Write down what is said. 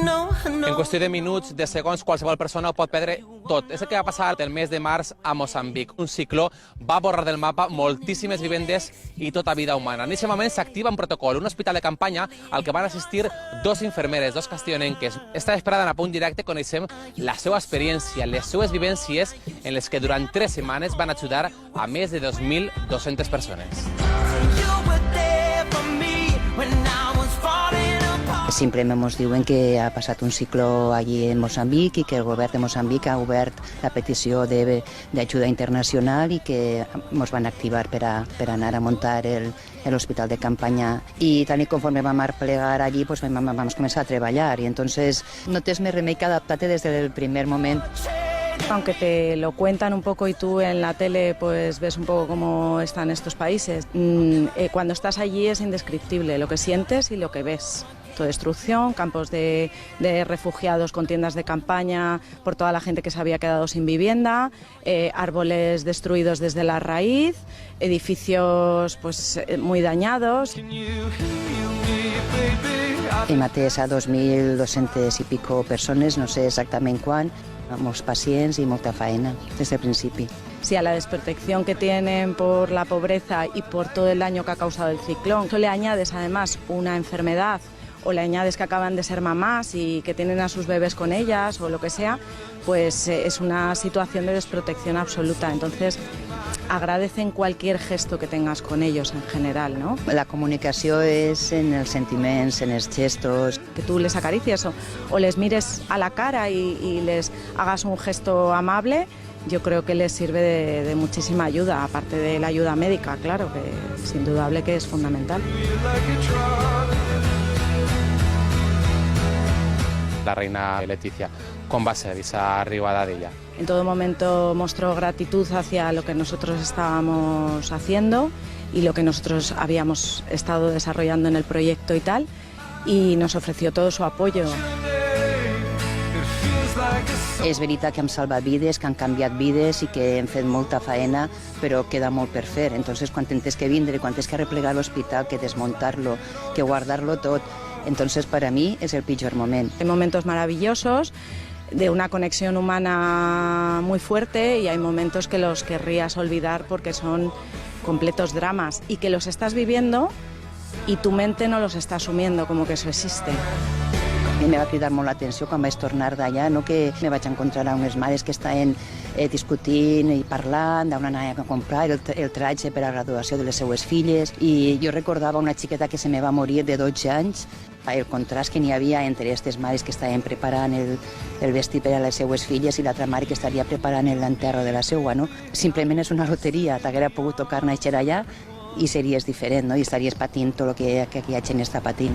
En qüestió de minuts, de segons, qualsevol persona ho pot perdre tot. És el que va passar el mes de març a Moçambic. Un cicló va borrar del mapa moltíssimes vivendes i tota vida humana. En aquest moment s'activa un protocol, un hospital de campanya al que van assistir dos infermeres, dos castillanenques. Esta vesprada en A Punt Directe coneixem la seva experiència, les seues vivències en les que durant 3 setmanes van ajudar a més de 2.200 persones. Siempre nos diuen que ha passat un cicló allí en Mozambic i que el govern de Mozambic ha obert la petició d'ajuda internacional i que ens van activar per anar a muntar l'hospital de campanya. I tal i conforme vam plegar allí, pues vam començar a treballar i entonces no tens més remei que adaptar-te des del primer moment. Aunque te lo cuentan un poco y tú en la tele pues ves un poco cómo están estos países, cuando estás allí es indescriptible lo que sientes y lo que ves. Toda destrucción, campos de refugiados con tiendas de campaña por toda la gente que se había quedado sin vivienda, árboles destruidos desde la raíz, edificios pues muy dañados. Hem atès a 2.200 i pico persones, no sé exactament quan, molts pacients i molta feina des del principi. Sí, a la desprotección que tienen por la pobreza y por todo el daño que ha causado el ciclón, eso le añades además una enfermedad o le añades que acaban de ser mamás y que tienen a sus bebés con ellas o lo que sea, pues es una situación de desprotección absoluta. Entonces, agradecen cualquier gesto que tengas con ellos en general, ¿no? La comunicació és en els sentiments, en els gestos. Que tú les acaricies o les mires a la cara y les hagas un gesto amable, yo creo que les sirve de muchísima ayuda, aparte de la ayuda médica, claro, que es indudable que es fundamental. La reina Leticia, com va ser aquesta arribada d'ella? En todo momento mostró gratitud hacia lo que nosotros estábamos haciendo y lo que nosotros habíamos estado desarrollando en el proyecto y tal, y nos ofreció todo su apoyo. És veritat que hem salvat vides, que han canviat vides i que hem fet molta faena, però queda molt per fer. Entonces, quan tens que vindre, quan tens que replegar l'hospital, que desmuntar-lo, que guardar-lo tot, entonces para mí es el peor momento. Hay momentos maravillosos de una conexión humana muy fuerte y hay momentos que los querrías olvidar porque son completos dramas y que los estás viviendo y tu mente no los está asumiendo como que eso existe. A mi me va cridar molt l'atenció quan vaig tornar d'allà, no? Que me vaig encontrar a unes mares que estaven discutint i parlant d'una anava a comprar el tratge per a la graduació de les seues filles, i jo recordava una xiqueta que se me va morir de 12 anys, el contrast que n'hi havia entre aquestes mares que estaven preparant el vestit per a les seues filles i l'altra mare que estaria preparant l'enterro de la seua, no? Simplement és una loteria, t'haguera pogut tocar néixer allà i series diferent, no? I estaries patint tot el que aquella gent està patint.